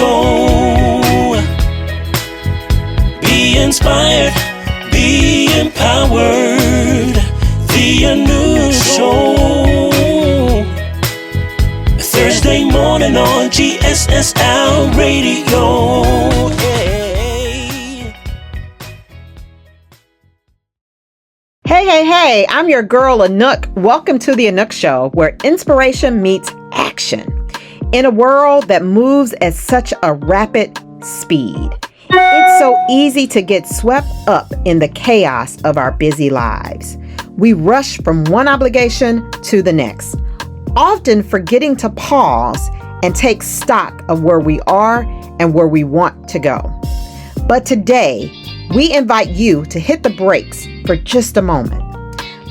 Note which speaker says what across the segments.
Speaker 1: Show. Be inspired, be empowered. The Anouk Show. Thursday morning on GSSL Radio.
Speaker 2: Hey, I'm your girl Anouk. Welcome to the Anouk Show, where inspiration meets action. In a world that moves at such a rapid speed, it's so easy to get swept up in the chaos of our busy lives. We rush from one obligation to the next, often forgetting to pause and take stock of where we are and where we want to go. But today, we invite you to hit the brakes for just a moment.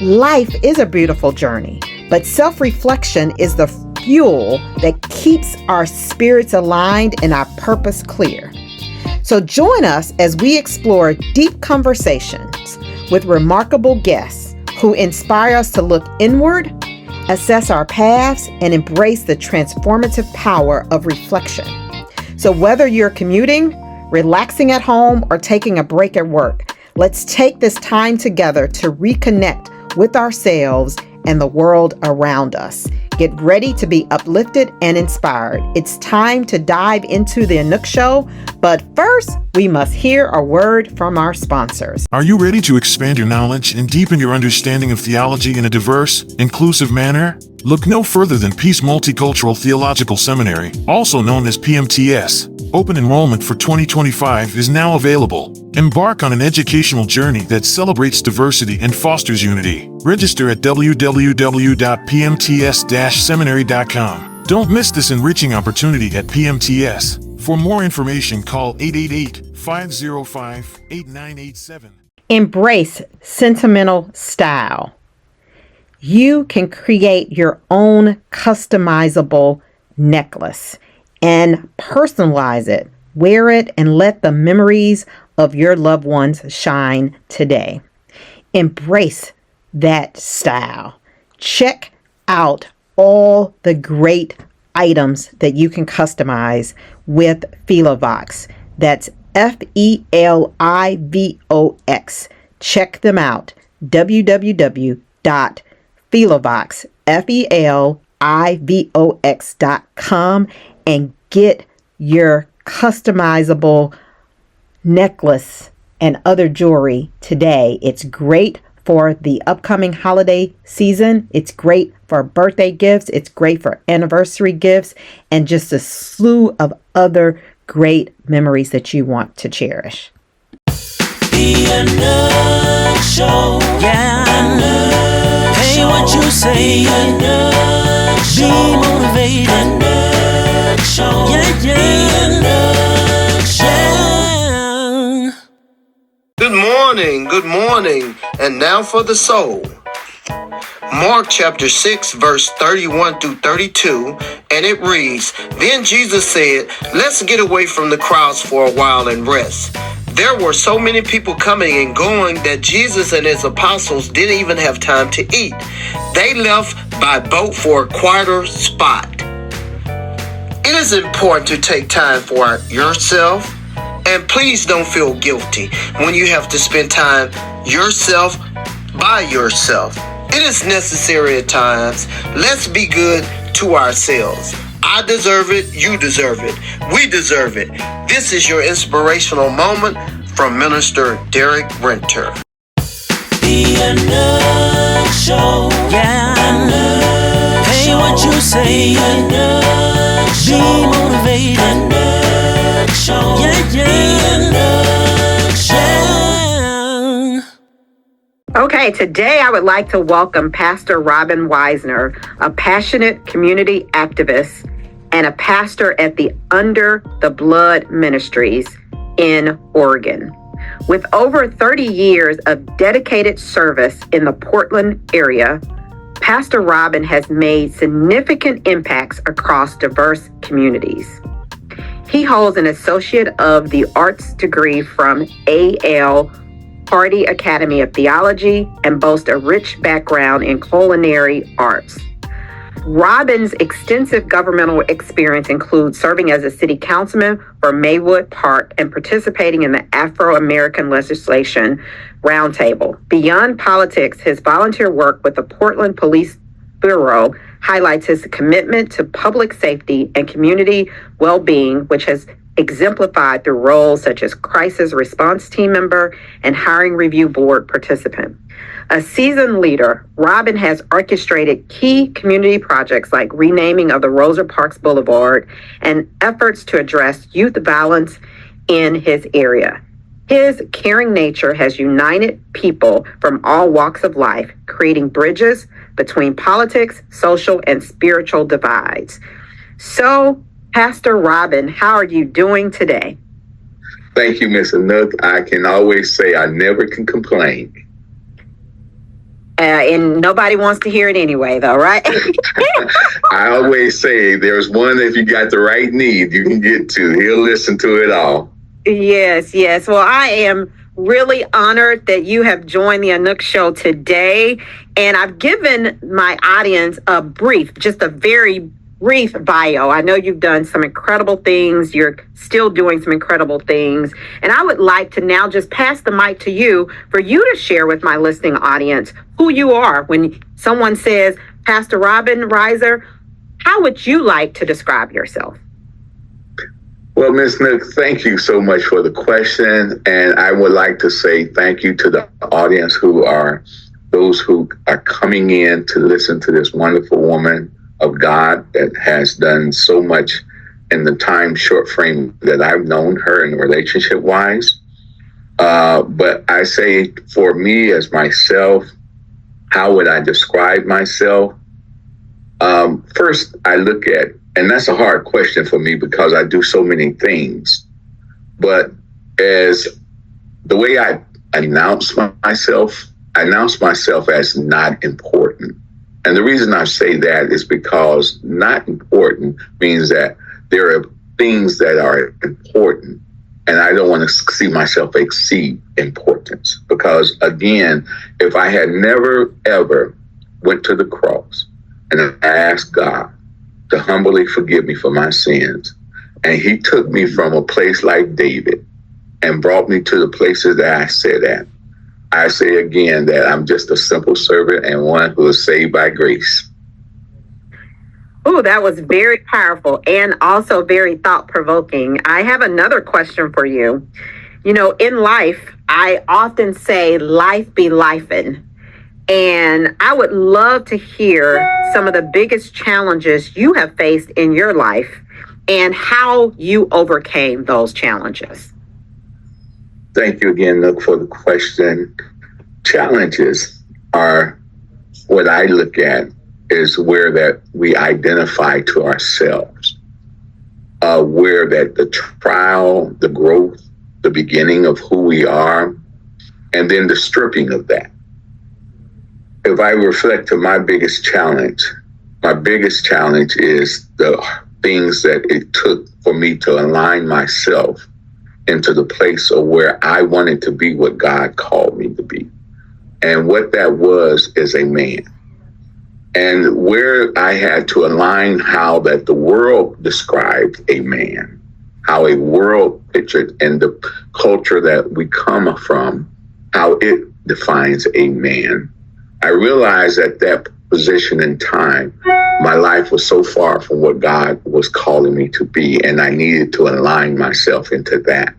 Speaker 2: Life is a beautiful journey, but self-reflection is the fuel that keeps our spirits aligned and our purpose clear. So join us as we explore deep conversations with remarkable guests who inspire us to look inward, assess our paths, and embrace the transformative power of reflection. So whether you're commuting, relaxing at home, or taking a break at work, let's take this time together to reconnect with ourselves and the world around us. Get ready to be uplifted and inspired. It's time to dive into the Anouk Show, but first, we must hear a word from our sponsors.
Speaker 3: Are you ready to expand your knowledge and deepen your understanding of theology in a diverse, inclusive manner? Look no further than Peace Multicultural Theological Seminary, also known as PMTS. Open enrollment for 2025 is now available. Embark on an educational journey that celebrates diversity and fosters unity. Register at www.pmts-seminary.com. Don't miss this enriching opportunity at PMTS. For more information, call 888-505-8987.
Speaker 2: Embrace sentimental style. You can create your own customizable necklace and personalize it. Wear it and let the memories of your loved ones shine today. Embrace that style. Check out all the great items that you can customize with Filovox. That's F-E-L-I-V-O-X. Check them out. www.filovox.com and get your customizable necklace and other jewelry today. It's great for the upcoming holiday season. It's great for birthday gifts. It's great for anniversary gifts and just a slew of other great memories that you want to cherish.
Speaker 1: The Anouk Show. Yeah, Anouk. Hey, what you say? Anouk Show. Be motivated. Anouk Show. Yeah, yeah. The Anouk Show.
Speaker 4: Good morning, and now for the soul. Mark chapter 6, verse 31 through 32, and it reads, Then Jesus said, Let's get away from the crowds for a while and rest. There were so many people coming and going that Jesus and his apostles didn't even have time to eat. They left by boat for a quieter spot. It is important to take time for yourself, and please don't feel guilty when you have to spend time yourself by yourself. It is necessary at times. Let's be good to ourselves. I deserve it. You deserve it. We deserve it. This is your inspirational moment from Minister Derek Renter.
Speaker 1: The Anouk Show. Yeah, Anouk. Hey, what you say? Anouk Show. Be motivated. Anouk Show. Yeah, yeah. The Anouk Show.
Speaker 2: Okay, today I would like to welcome Pastor Robin Weisner, a passionate community activist and a pastor at the Under the Blood Ministries in Oregon. With over 30 years of dedicated service in the Portland area, Pastor Robin has made significant impacts across diverse communities. He holds an Associate of the Arts degree from A.L. Hardy Academy of Theology and boasts a rich background in culinary arts. Robin's extensive governmental experience includes serving as a city councilman for Maywood Park and participating in the Afro-American Legislation Roundtable. Beyond politics, his volunteer work with the Portland Police Bureau highlights his commitment to public safety and community well-being, which has exemplified through roles such as crisis response team member and hiring review board participant. A seasoned leader, Robin has orchestrated key community projects like renaming of the Rosa Parks Boulevard and efforts to address youth violence in his area. His caring nature has united people from all walks of life, creating bridges between politics, social, and spiritual divides. So, Pastor Robin, how are you doing today?
Speaker 5: Thank you, Miss Anouk. I can always say I never can complain.
Speaker 2: And nobody wants to hear it anyway, though, right?
Speaker 5: I always say there's one, if you got the right need, you can get to. He'll listen to it all.
Speaker 2: Yes. Well, I am really honored that you have joined the Anouk Show today. And I've given my audience just a very brief bio. I know you've done some incredible things. You're still doing some incredible things. And I would like to now just pass the mic to you for you to share with my listening audience who you are. When someone says, Pastor Robin Reiser, how would you like to describe yourself?
Speaker 5: Well, Ms. Nook, thank you so much for the question. And I would like to say thank you to the audience who are those who are coming in to listen to this wonderful woman of God that has done so much in the time short frame that I've known her in relationship wise. But I say for me as myself, how would I describe myself? First, I look at, and that's a hard question for me because I do so many things, but as the way I announce myself as not important. And the reason I say that is because not important means that there are things that are important, and I don't want to see myself exceed importance. Because again, if I had never, ever went to the cross and I asked God to humbly forgive me for my sins, and he took me from a place like David and brought me to the places that I sit at, I say again that I'm just a simple servant and one who is saved by grace.
Speaker 2: Oh, that was very powerful and also very thought-provoking. I have another question for you. You know, in life, I often say life be lifing. And I would love to hear some of the biggest challenges you have faced in your life and how you overcame those challenges.
Speaker 5: Thank you again, Nook, for the question. Challenges are what I look at is where that we identify to ourselves, where that the trial, the growth, the beginning of who we are, and then the stripping of that. If I reflect to my biggest challenge is the things that it took for me to align myself into the place of where I wanted to be what God called me to be. And what that was is a man. And where I had to align how that the world described a man, how a world pictured and the culture that we come from, how it defines a man. I realized at that position in time, my life was so far from what God was calling me to be, and I needed to align myself into that.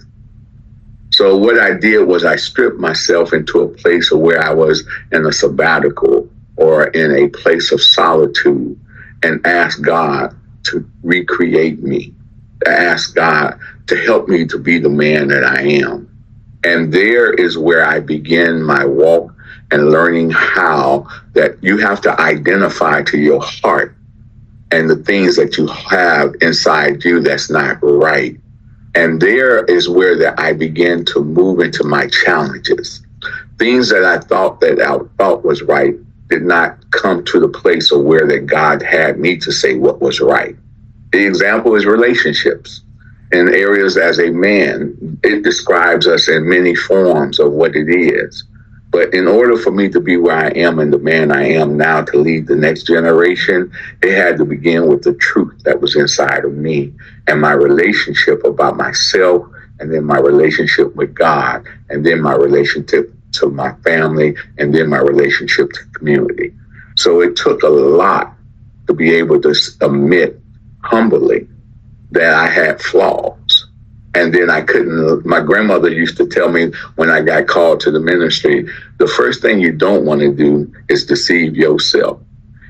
Speaker 5: So what I did was I stripped myself into a place of where I was in a sabbatical or in a place of solitude and asked God to recreate me, to ask God to help me to be the man that I am. And there is where I begin my walk and learning how that you have to identify to your heart and the things that you have inside you that's not right. And there is where that I began to move into my challenges. Things that I thought was right did not come to the place of where that God had me to say what was right. The example is relationships. In areas as a man, it describes us in many forms of what it is. But in order for me to be where I am and the man I am now to lead the next generation, it had to begin with the truth that was inside of me and my relationship about myself, and then my relationship with God, and then my relationship to my family, and then my relationship to community. So it took a lot to be able to admit humbly that I had flaws. And then I couldn't, my grandmother used to tell me when I got called to the ministry, the first thing you don't want to do is deceive yourself.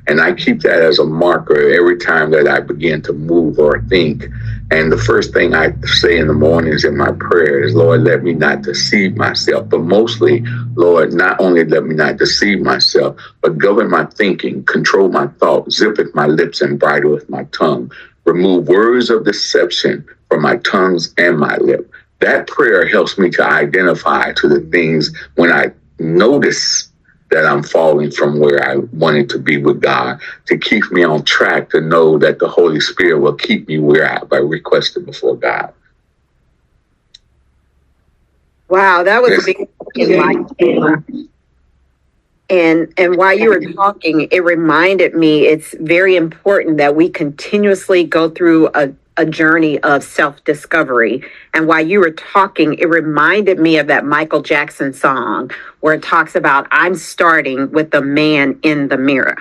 Speaker 5: And I keep that as a marker every time that I begin to move or think. And the first thing I say in the mornings in my prayer is, Lord, let me not deceive myself. But mostly, Lord, not only let me not deceive myself, but govern my thinking, control my thoughts, zip at my lips and bridle with my tongue. Remove words of deception from my tongues and my lip. That prayer helps me to identify to the things when I notice that I'm falling from where I wanted to be with God, to keep me on track, to know that the Holy Spirit will keep me where I requested before God.
Speaker 2: Wow, that was a big enlightenment. And while you were talking, it reminded me it's very important that we continuously go through a journey of self-discovery. And while you were talking, it reminded me of that Michael Jackson song where it talks about, I'm starting with the man in the mirror.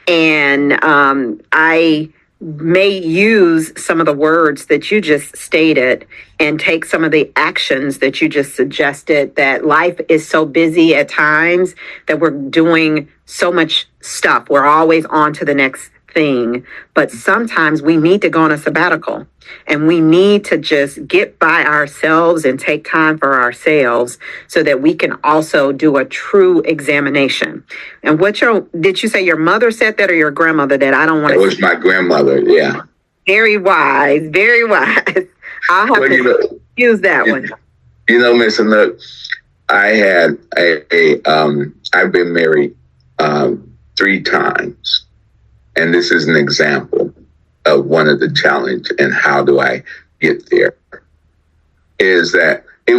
Speaker 2: And I may use some of the words that you just stated and take some of the actions that you just suggested, that life is so busy at times that we're doing so much stuff. We're always on to the next thing. But sometimes we need to go on a sabbatical and we need to just get by ourselves and take time for ourselves so that we can also do a true examination. And did you say your mother said that or your grandmother that? I don't want to.
Speaker 5: It was my grandmother, yeah.
Speaker 2: Very wise, very wise. I'll have to use that one.
Speaker 5: You know, Miss Anouk, I had I've been married 3 times. And this is an example of one of the challenge and how do I get there, is that it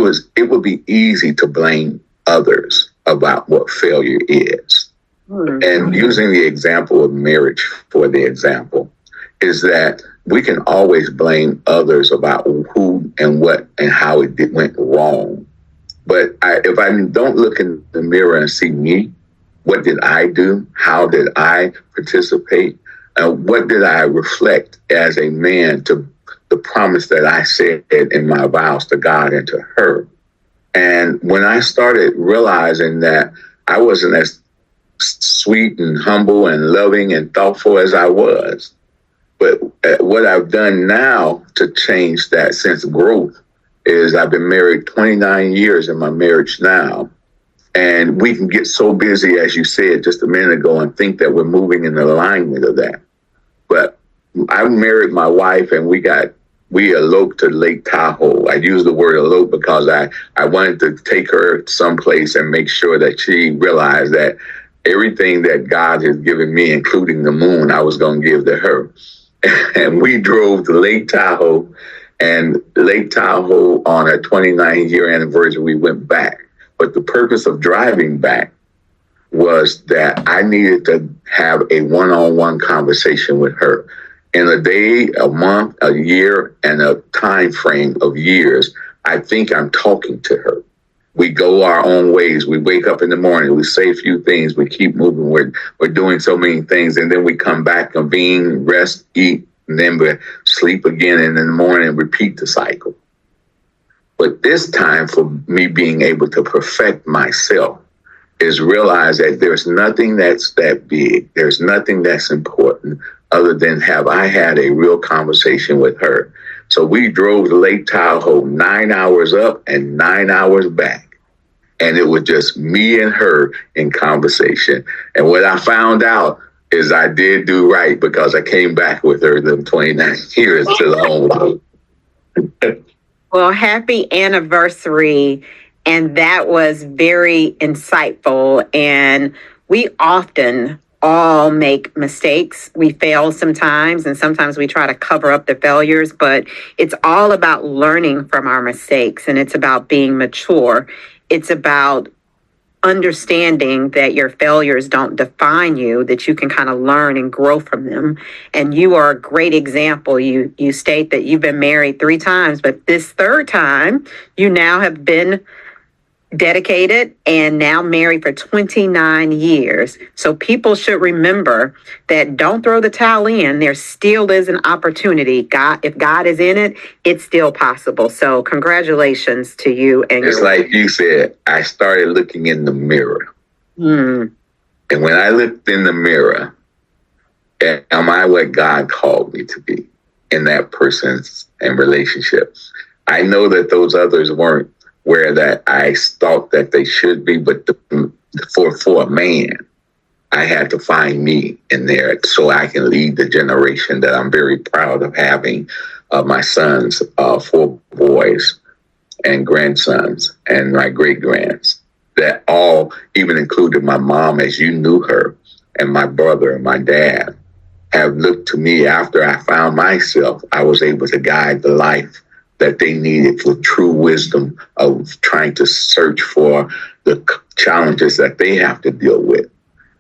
Speaker 5: would be easy to blame others about what failure is. Mm-hmm. And using the example of marriage for the example is that we can always blame others about who and what and how it went wrong. But if I don't look in the mirror and see me, what did I do? How did I participate? What did I reflect as a man to the promise that I said in my vows to God and to her? And when I started realizing that I wasn't as sweet and humble and loving and thoughtful as I was, but what I've done now to change that sense of growth is I've been married 29 years in my marriage now. And we can get so busy, as you said just a minute ago, and think that we're moving in alignment of that. But I married my wife and we eloped to Lake Tahoe. I use the word elope because I wanted to take her someplace and make sure that she realized that everything that God has given me, including the moon, I was going to give to her. And we drove to Lake Tahoe, and Lake Tahoe on our 29th year anniversary, we went back. But the purpose of driving back was that I needed to have a one-on-one conversation with her. In a day, a month, a year, and a time frame of years, I think I'm talking to her. We go our own ways. We wake up in the morning. We say a few things. We keep moving. We're doing so many things. And then we come back, convene, rest, eat, and then we sleep again. And in the morning, repeat the cycle. But this time for me being able to perfect myself is realize that there's nothing that's that big. There's nothing that's important other than have I had a real conversation with her. So we drove to Lake Tahoe 9 hours up and 9 hours back. And it was just me and her in conversation. And what I found out is I did do right because I came back with her them 29 years to the home.
Speaker 2: Well, happy anniversary. And that was very insightful. And we often all make mistakes. We fail sometimes, and sometimes we try to cover up the failures, but it's all about learning from our mistakes, and it's about being mature. It's about understanding that your failures don't define you, that you can kind of learn and grow from them. And you are a great example. You state that you've been married 3 times, but this third time you now have been dedicated and now married for 29 years. So people should remember that don't throw the towel in. There still is an opportunity. God, if God is in it, it's still possible. So congratulations to you. And
Speaker 5: it's like you said, I started looking in the mirror.
Speaker 2: Mm.
Speaker 5: And when I looked in the mirror, am I what God called me to be in that person's and relationships? I know that those others weren't where that I thought that they should be, but for a man, I had to find me in there so I can lead the generation that I'm very proud of having. My sons, 4 boys and grandsons, and my great grands, that all even included my mom as you knew her, and my brother and my dad, have looked to me after I found myself. I was able to guide the life that they needed for true wisdom of trying to search for the challenges that they have to deal with.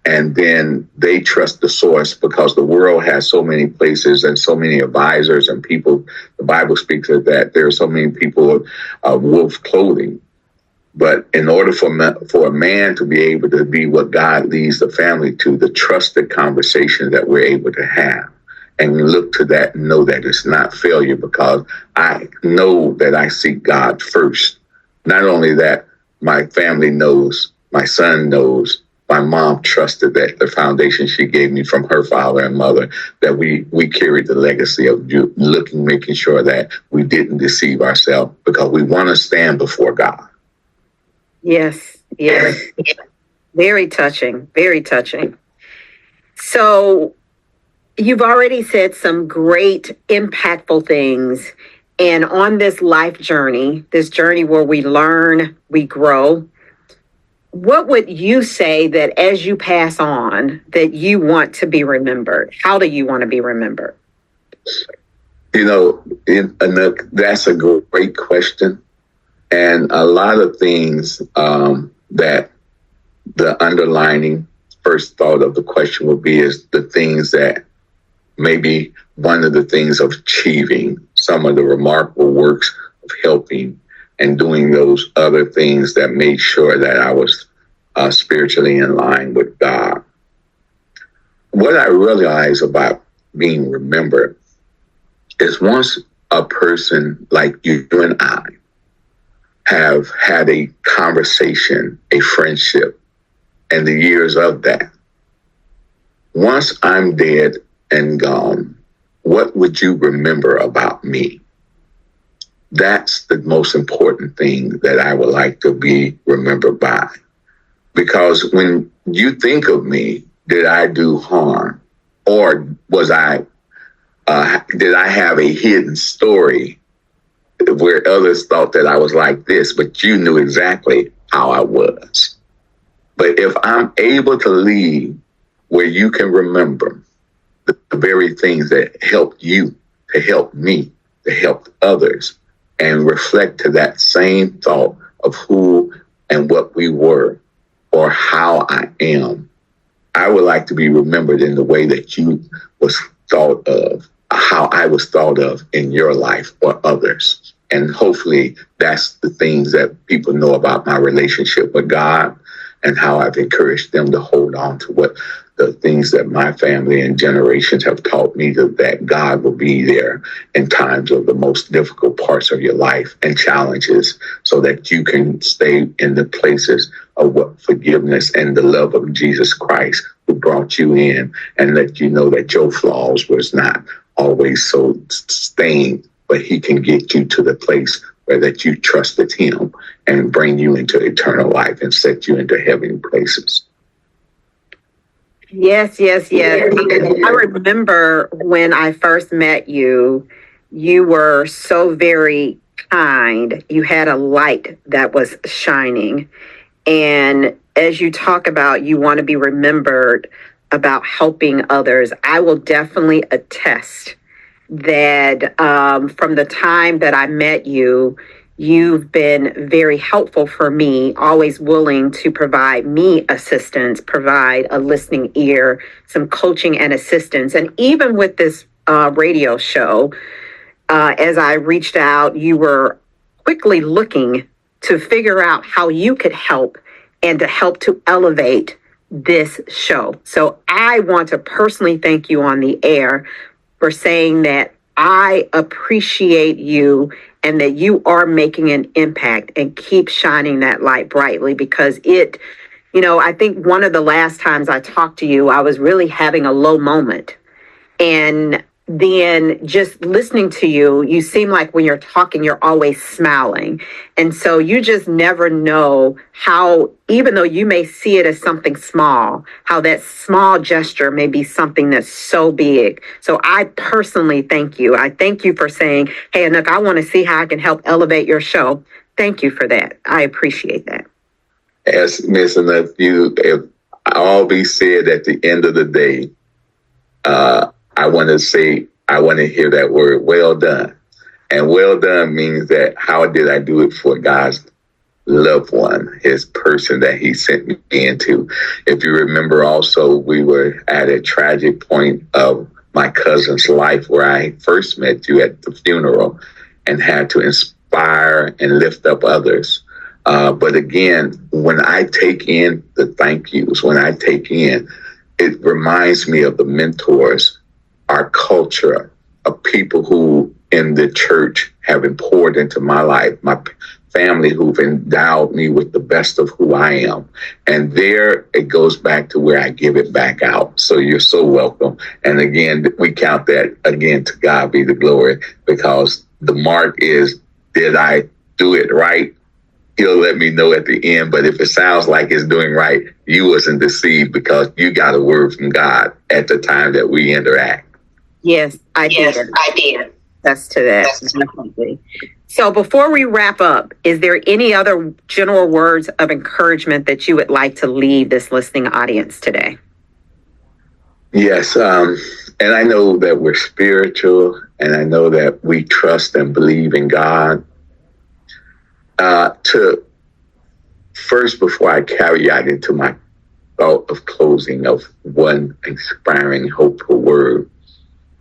Speaker 5: And then they trust the source because the world has so many places and so many advisors and people. The Bible speaks of that. There are so many people of wolf clothing. But in order for a man to be able to be what God leads the family to, the trusted conversation that we're able to have, and we look to that and know that it's not failure because I know that I seek God first. Not only that, my family knows, my son knows, my mom trusted that the foundation she gave me from her father and mother, that we carried the legacy of looking, making sure that we didn't deceive ourselves because we want to stand before God.
Speaker 2: Yes. Very touching, very touching. So you've already said some great, impactful things. And on this life journey, this journey where we learn, we grow, what would you say that as you pass on, that you want to be remembered? How do you want to be remembered?
Speaker 5: You know, Anouk, that's a great question. And a lot of things that the underlining first thought of the question would be is the things that maybe one of the things of achieving some of the remarkable works of helping and doing those other things that made sure that I was spiritually in line with God. What I realized about being remembered is once a person like you and I have had a conversation, a friendship, and the years of that, once I'm dead and gone, what would you remember about me? That's the most important thing that I would like to be remembered by. Because when you think of me, did I do harm? Or was did I have a hidden story where others thought that I was like this, but you knew exactly how I was? But if I'm able to leave where you can remember the very things that helped you, to help me, to help others, and reflect to that same thought of who and what we were or how I am, I would like to be remembered in the way that you was thought of, how I was thought of in your life or others. And hopefully that's the things that people know about my relationship with God and how I've encouraged them to hold on to what the things that my family and generations have taught me, that God will be there in times of the most difficult parts of your life and challenges so that you can stay in the places of what forgiveness and the love of Jesus Christ who brought you in and let you know that your flaws was not always so stained, but he can get you to the place where that you trusted him and bring you into eternal life and set you into heavenly places.
Speaker 2: Yes. I remember when I first met you, you were so very kind. You had a light that was shining. And as you talk about, you want to be remembered about helping others, I will definitely attest that from the time that I met you, You've been very helpful for me, always willing to provide me assistance, provide a listening ear, some coaching and assistance. And even with this radio show, as I reached out, you were quickly looking to figure out how you could help and to help to elevate this show. So I want to personally thank you on the air for saying that I appreciate you and that you are making an impact, and keep shining that light brightly, because I think one of the last times I talked to you, I was really having a low moment. And then just listening to you, you seem like when you're talking, you're always smiling. And so you just never know how, even though you may see it as something small, how that small gesture may be something that's so big. So I personally thank you. I thank you for saying, hey, Anouk, I want to see how I can help elevate your show. Thank you for that. I appreciate that.
Speaker 5: As Miss Anouk, if all be said at the end of the day, I want to hear that word, well done. And well done means that how did I do it for God's loved one, his person that he sent me into. If you remember also, we were at a tragic point of my cousin's life where I first met you at the funeral and had to inspire and lift up others. But again, when I take in the thank yous, it reminds me of the mentors, our culture of people who in the church have been poured into my life, my family who've endowed me with the best of who I am. And there it goes back to where I give it back out. So you're so welcome. And again, we count that again, to God be the glory, because the mark is, did I do it right? He'll let me know at the end. But if it sounds like it's doing right, you wasn't deceived, because you got a word from God at the time that we interact.
Speaker 2: Yes, I did. That's to that. Definitely. So before we wrap up, is there any other general words of encouragement that you would like to leave this listening audience today?
Speaker 5: Yes. And I know that we're spiritual, and I know that we trust and believe in God. Before I carry out into my thought of closing of one inspiring, hopeful word,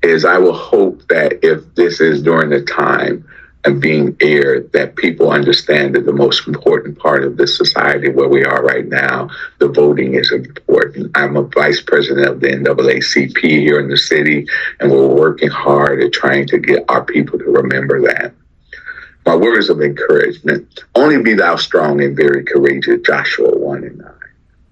Speaker 5: is I will hope that if this is during the time of being aired, that people understand that the most important part of this society where we are right now, the voting is important. I'm a vice president of the NAACP here in the city, and we're working hard at trying to get our people to remember that. My words of encouragement: only be thou strong and very courageous, Joshua 1:9,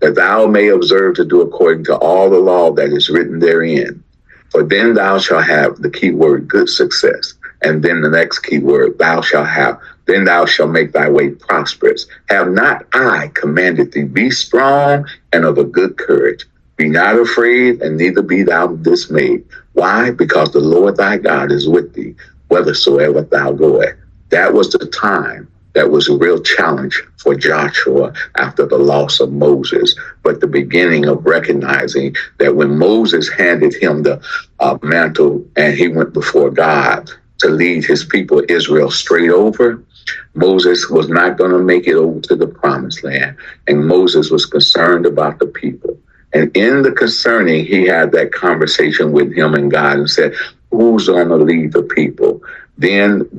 Speaker 5: that thou may observe to do according to all the law that is written therein. For then thou shalt have, the key word, good success. And then the next key word, then thou shalt make thy way prosperous. Have not I commanded thee? Be strong and of a good courage. Be not afraid, and neither be thou dismayed. Why? Because the Lord thy God is with thee, whithersoever thou goest. That was the time that was a real challenge for Joshua after the loss of Moses, but the beginning of recognizing that when Moses handed him the mantle and he went before God to lead his people Israel straight over, Moses was not going to make it over to the promised land, and Moses was concerned about the people. And in the concerning, he had that conversation with him and God and said, who's going to lead the people? Then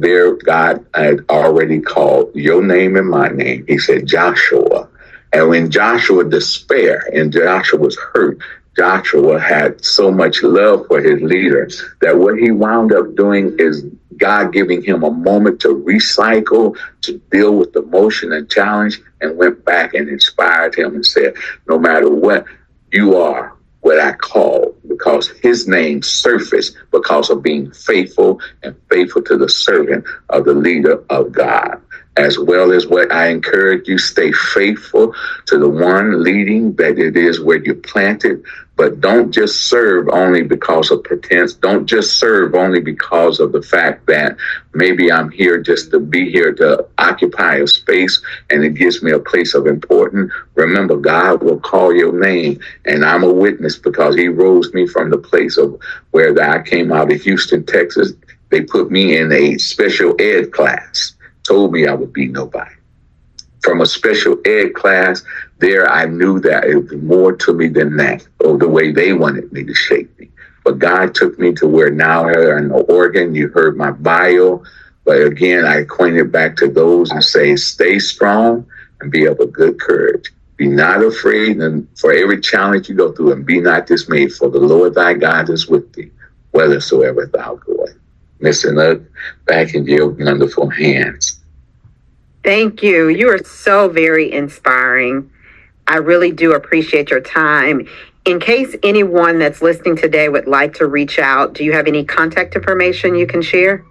Speaker 5: God had already called your name and my name. He said, Joshua. And when Joshua despair and Joshua was hurt, Joshua had so much love for his leader that what he wound up doing is God giving him a moment to recycle, to deal with the motion and challenge, and went back and inspired him and said, no matter what, you are what I call, because his name surfaced because of being faithful and faithful to the servant of the leader of God. As well as what I encourage you, stay faithful to the one leading, that it is where you're planted. But don't just serve only because of pretense. Don't just serve only because of the fact that maybe I'm here just to be here to occupy a space and it gives me a place of importance. Remember, God will call your name, and I'm a witness because he rose me from the place of where I came out of Houston, Texas. They put me in a special ed class told me I would be nobody. From a special ed class, there I knew that it was more to me than that, or the way they wanted me to shape me. But God took me to where now in Oregon, you heard my bio. But again, I acquainted back to those and say, stay strong and be of a good courage. Be not afraid and for every challenge you go through, and be not dismayed, for the Lord thy God is with thee, whithersoever thou goest. Miss Anouk, back in your wonderful hands.
Speaker 2: Thank you. You are so very inspiring. I really do appreciate your time. In case anyone that's listening today would like to reach out, do you have any contact information you can share?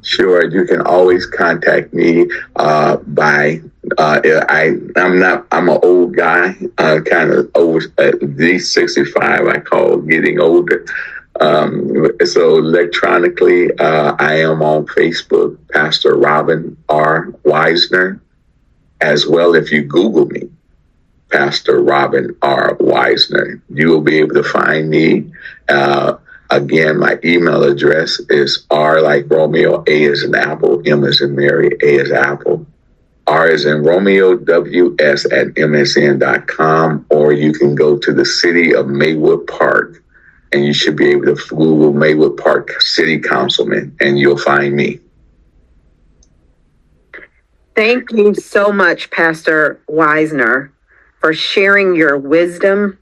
Speaker 5: Sure, you can always contact me by I'm an old guy, kind of over these 65. I call getting older. So electronically, I am on Facebook, Pastor Robin R. Wisner, as well. If you Google me, Pastor Robin R. Wisner, you will be able to find me. Again, my email address is R like Romeo, A as in Apple, M as in Mary, A as Apple, R as in Romeo, WS at MSN.com, or you can go to the city of Maywood Park, and you should be able to Google Maywood Park City Councilman, and you'll find me.
Speaker 2: Thank you so much, Pastor Wisner, for sharing your wisdom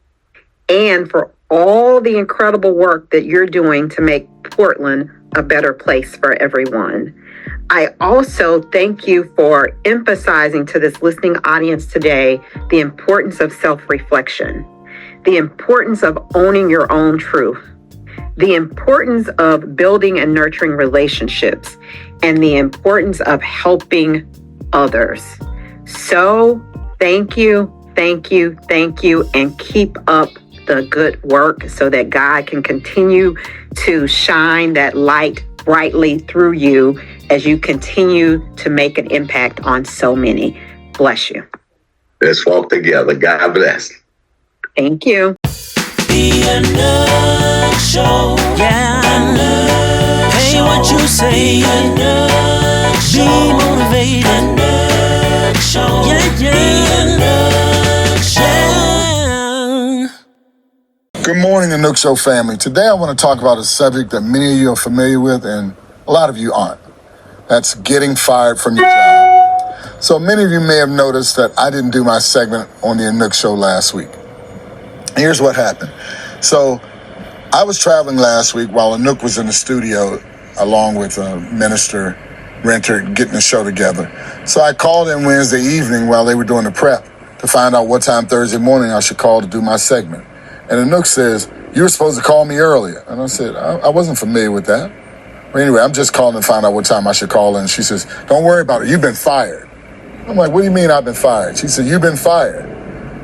Speaker 2: and for all the incredible work that you're doing to make Portland a better place for everyone. I also thank you for emphasizing to this listening audience today the importance of self-reflection, the importance of owning your own truth, the importance of building and nurturing relationships, and the importance of helping others. So thank you, and keep up the good work so that God can continue to shine that light brightly through you as you continue to make an impact on so many. Bless you.
Speaker 5: Let's walk together. God bless.
Speaker 2: Thank you.
Speaker 1: The Anouk Show. Yeah. Anouk Say what you say. Anouk Be motivated. Anouk Show. Yeah, yeah. The Anouk Show.
Speaker 6: Good morning, Anouk Show family. Today I want to talk about a subject that many of you are familiar with and a lot of you aren't. That's getting fired from your job. So many of you may have noticed that I didn't do my segment on the Anouk Show last week. Here's what happened. So I was traveling last week while Anouk was in the studio along with Minister Renter getting the show together. So I called in Wednesday evening while they were doing the prep to find out what time Thursday morning I should call to do my segment. And Anouk says, you were supposed to call me earlier. And I said, I wasn't familiar with that. But anyway, I'm just calling to find out what time I should call. And she says, don't worry about it. You've been fired. I'm like, what do you mean I've been fired? She said, you've been fired.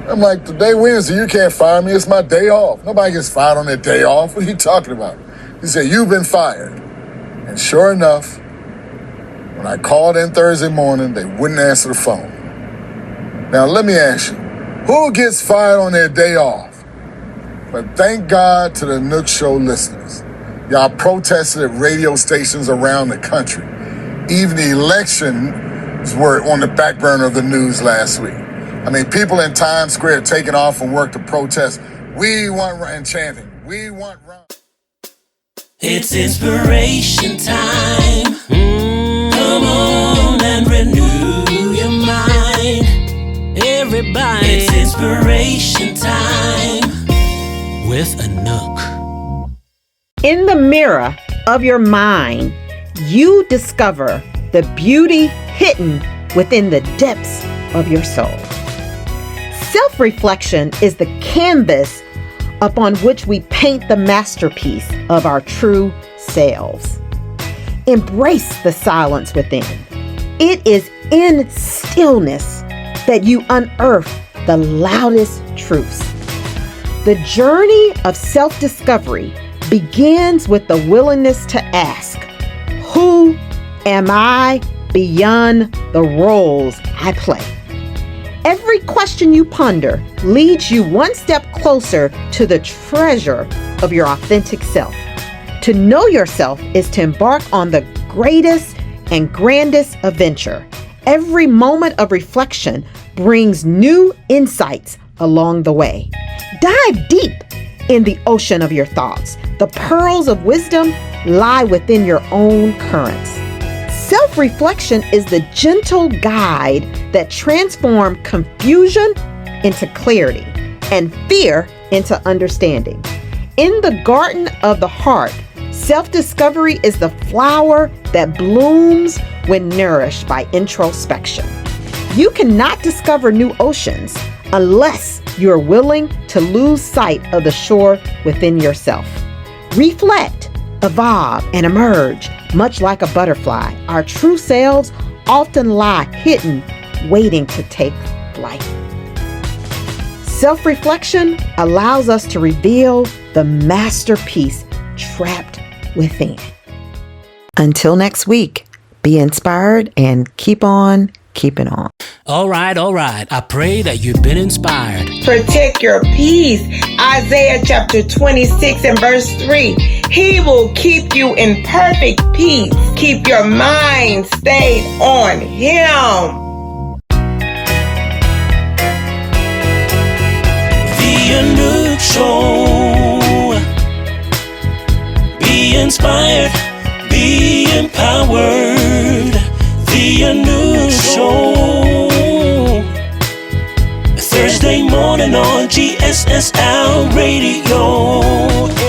Speaker 6: I'm like, today Wednesday, you can't fire me. It's my day off. Nobody gets fired on their day off. What are you talking about? He said, you've been fired. And sure enough, when I called in Thursday morning, they wouldn't answer the phone. Now, let me ask you, who gets fired on their day off? But thank God to the Anouk Show listeners. Y'all protested at radio stations around the country. Even the elections were on the back burner of the news last week. I mean, people in Times Square taking off from work to protest. We want and chanting. We want Ron.
Speaker 1: It's inspiration time. Come on and renew your mind. Everybody, it's inspiration time with Anouk.
Speaker 2: In the mirror of your mind, you discover the beauty hidden within the depths of your soul. Self-reflection is the canvas upon which we paint the masterpiece of our true selves. Embrace the silence within. It is in stillness that you unearth the loudest truths. The journey of self-discovery begins with the willingness to ask, who am I beyond the roles I play? Every question you ponder leads you one step closer to the treasure of your authentic self. To know yourself is to embark on the greatest and grandest adventure. Every moment of reflection brings new insights along the way. Dive deep in the ocean of your thoughts. The pearls of wisdom lie within your own currents. Self-reflection is the gentle guide that transforms confusion into clarity and fear into understanding. In the garden of the heart, self-discovery is the flower that blooms when nourished by introspection. You cannot discover new oceans unless you're willing to lose sight of the shore within yourself. Reflect, evolve, and emerge, much like a butterfly. Our true selves often lie hidden, waiting to take flight. Self-reflection allows us to reveal the masterpiece trapped within. Until next week, be inspired and keep on keeping on.
Speaker 1: All right. I pray that you've been inspired.
Speaker 7: Protect your peace. Isaiah chapter 26 and verse 3. He will keep you in perfect peace. Keep your mind stayed on Him.
Speaker 1: The Anouk Show. Be inspired. Be empowered. The Anouk Show. Thursday morning on GSSL Radio.